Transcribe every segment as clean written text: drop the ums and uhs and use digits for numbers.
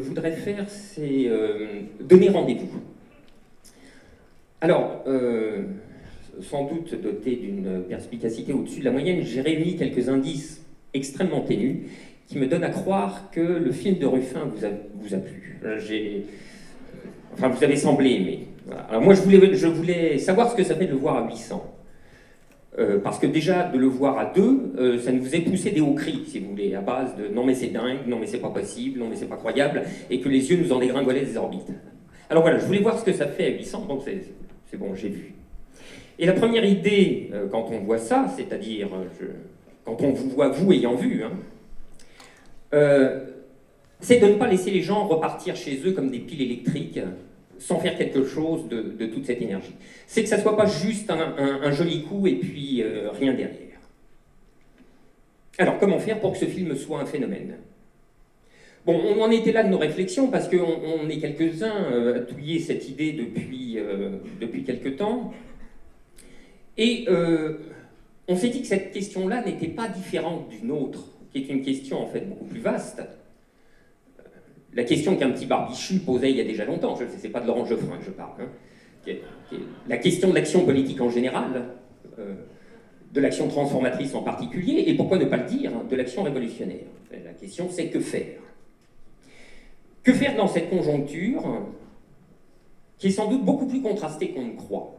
voudrais faire, c'est donner rendez-vous. Alors, sans doute doté d'une perspicacité au-dessus de la moyenne, j'ai réuni quelques indices extrêmement ténus qui me donnent à croire que le film de Ruffin vous a plu. Enfin, vous avez semblé aimer. Voilà. Alors moi, je voulais savoir ce que ça fait de le voir à 800. Parce que déjà, de le voir à 2, ça nous faisait pousser des hauts cris, si vous voulez, à base de « non mais c'est dingue, non mais c'est pas possible, non mais c'est pas croyable », et que les yeux nous en dégringolaient des orbites. Alors voilà, je voulais voir ce que ça fait à 800, donc c'est bon, j'ai vu. Et la première idée, quand on voit ça, c'est-à-dire quand on vous voit, vous ayant vu, hein, c'est de ne pas laisser les gens repartir chez eux comme des piles électriques, sans faire quelque chose de toute cette énergie. C'est que ça ne soit pas juste un joli coup et puis rien derrière. Alors, comment faire pour que ce film soit un phénomène? Bon, on en était là de nos réflexions, parce qu'on est quelques-uns à touiller cette idée depuis quelque temps. Et on s'est dit que cette question-là n'était pas différente d'une autre, qui est une question en fait beaucoup plus vaste. La question qu'un petit barbichu posait il y a déjà longtemps, je ne sais, c'est pas de Laurent Geoffrin que je parle, hein, la question de l'action politique en général, de l'action transformatrice en particulier, et pourquoi ne pas le dire, de l'action révolutionnaire. La question c'est que faire? Que faire dans cette conjoncture qui est sans doute beaucoup plus contrastée qu'on ne croit,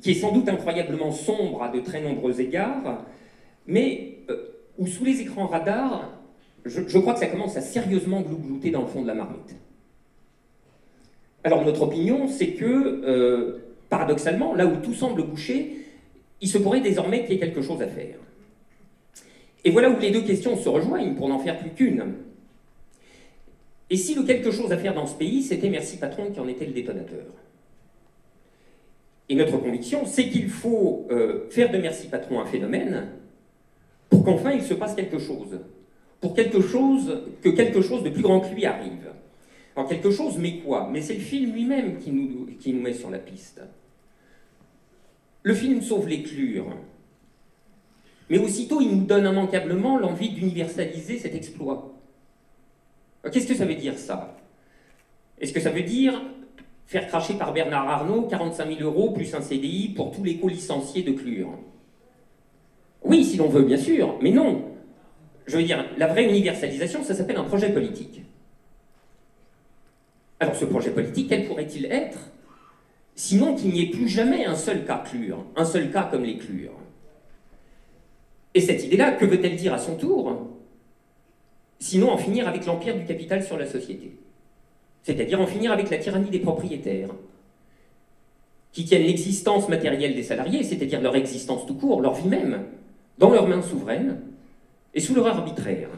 qui est sans doute incroyablement sombre à de très nombreux égards, mais où sous les écrans radars, je crois que ça commence à sérieusement glouglouter dans le fond de la marmite. Alors notre opinion, c'est que, paradoxalement, là où tout semble boucher, il se pourrait désormais qu'il y ait quelque chose à faire. Et voilà où les deux questions se rejoignent, pour n'en faire plus qu'une. Et si le quelque chose à faire dans ce pays, c'était Merci Patron qui en était le détonateur? Et notre conviction, c'est qu'il faut faire de Merci Patron un phénomène pour qu'enfin il se passe quelque chose. Pour que quelque chose de plus grand que lui arrive. Alors quelque chose, mais quoi? Mais c'est le film lui-même qui nous met sur la piste. Le film sauve l'éclure. Mais aussitôt, il nous donne immanquablement l'envie d'universaliser cet exploit. Qu'est-ce que ça veut dire, ça? Est-ce que ça veut dire faire cracher par Bernard Arnault 45 000 € plus un CDI pour tous les co-licenciés de Clure? Oui, si l'on veut, bien sûr, mais non. Je veux dire, la vraie universalisation, ça s'appelle un projet politique. Alors ce projet politique, quel pourrait-il être? Sinon qu'il n'y ait plus jamais un seul cas Clure, un seul cas comme les Clure. Et cette idée-là, que veut-elle dire à son tour? Sinon en finir avec l'empire du capital sur la société. C'est-à-dire en finir avec la tyrannie des propriétaires, qui tiennent l'existence matérielle des salariés, c'est-à-dire leur existence tout court, leur vie même, dans leurs mains souveraines, et sous leur arbitraire.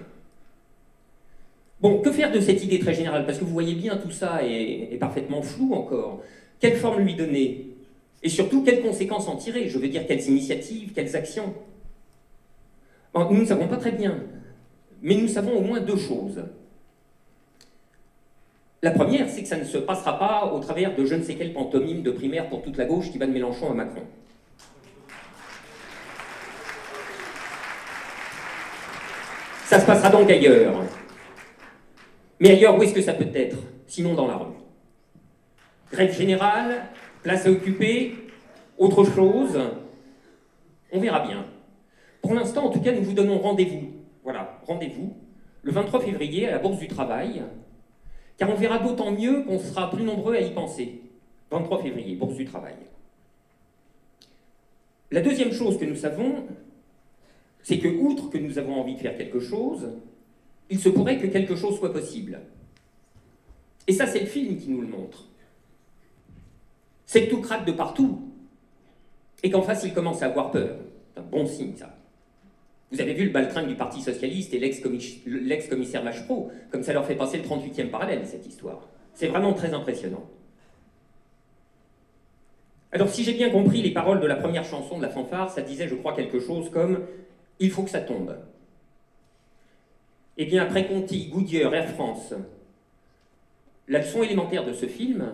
Bon, que faire de cette idée très générale? Parce que vous voyez bien, tout ça est parfaitement flou encore. Quelle forme lui donner? Et surtout, quelles conséquences en tirer? Je veux dire, quelles initiatives, quelles actions? Bon, nous ne savons pas très bien, mais nous savons au moins deux choses. La première, c'est que ça ne se passera pas au travers de je ne sais quelle pantomime de primaire pour toute la gauche qui va de Mélenchon à Macron. Ça se passera donc ailleurs. Mais ailleurs, où est-ce que ça peut être? Sinon dans la rue. Grève générale, place à occuper, autre chose, on verra bien. Pour l'instant, en tout cas, nous vous donnons rendez-vous. Voilà, rendez-vous, le 23 février à la Bourse du Travail, car on verra d'autant mieux qu'on sera plus nombreux à y penser. 23 février, Bourse du Travail. La deuxième chose que nous savons, c'est que, outre que nous avons envie de faire quelque chose, il se pourrait que quelque chose soit possible. Et ça, c'est le film qui nous le montre. C'est que tout craque de partout, et qu'en face, il commence à avoir peur. C'est un bon signe, ça. Vous avez vu le baltringue du Parti Socialiste et l'ex-commissaire Machereau, comme ça leur fait passer le 38e parallèle, cette histoire. C'est vraiment très impressionnant. Alors, si j'ai bien compris les paroles de la première chanson de la fanfare, ça disait, je crois, quelque chose comme « Il faut que ça tombe ». Eh bien, après Conti, Goodyear, Air France, la leçon élémentaire de ce film,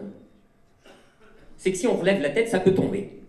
c'est que si on relève la tête, ça peut tomber.